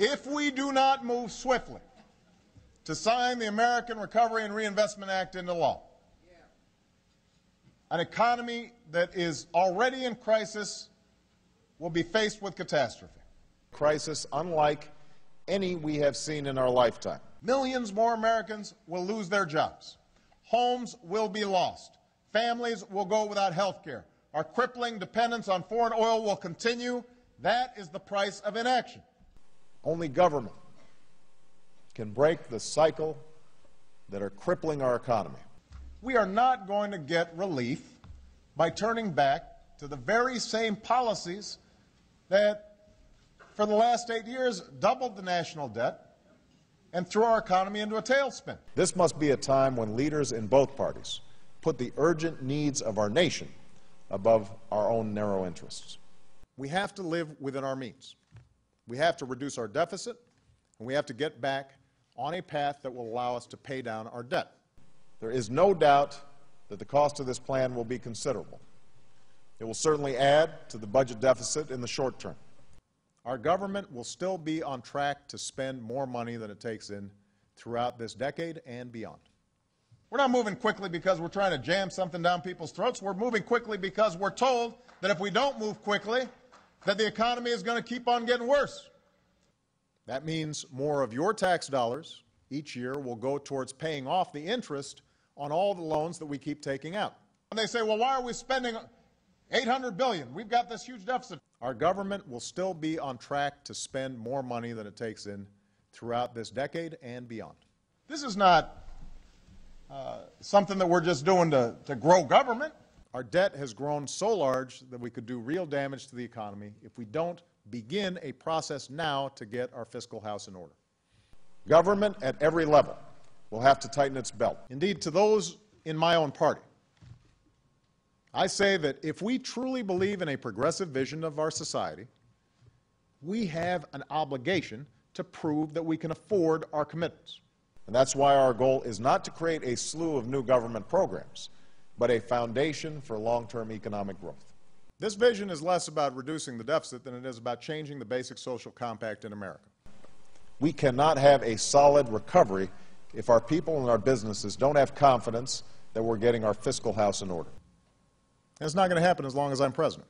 If we do not move swiftly to sign the American Recovery and Reinvestment Act into law, an economy that is already in crisis will be faced with catastrophe. Crisis unlike any we have seen in our lifetime. Millions more Americans will lose their jobs. Homes will be lost. Families will go without health care. Our crippling dependence on foreign oil will continue. That is the price of inaction. Only government can break the cycle that are crippling our economy. We are not going to get relief by turning back to the very same policies that, for the last 8 years, doubled the national debt and threw our economy into a tailspin. This must be a time when leaders in both parties put the urgent needs of our nation above our own narrow interests. We have to live within our means. We have to reduce our deficit, and we have to get back on a path that will allow us to pay down our debt. There is no doubt that the cost of this plan will be considerable. It will certainly add to the budget deficit in the short term. Our government will still be on track to spend more money than it takes in throughout this decade and beyond. We're not moving quickly because we're trying to jam something down people's throats. We're moving quickly because we're told that if we don't move quickly, that the economy is going to keep on getting worse. That means more of your tax dollars each year will go towards paying off the interest on all the loans that we keep taking out. And they say, well, why are we spending $800 billion? We've got this huge deficit. Our government will still be on track to spend more money than it takes in throughout this decade and beyond. This is not something that we're just doing to grow government. Our debt has grown so large that we could do real damage to the economy if we don't begin a process now to get our fiscal house in order. Government at every level will have to tighten its belt. Indeed, to those in my own party, I say that if we truly believe in a progressive vision of our society, we have an obligation to prove that we can afford our commitments. And that's why our goal is not to create a slew of new government programs, but a foundation for long-term economic growth. This vision is less about reducing the deficit than it is about changing the basic social compact in America. We cannot have a solid recovery if our people and our businesses don't have confidence that we're getting our fiscal house in order. And it's not going to happen as long as I'm president.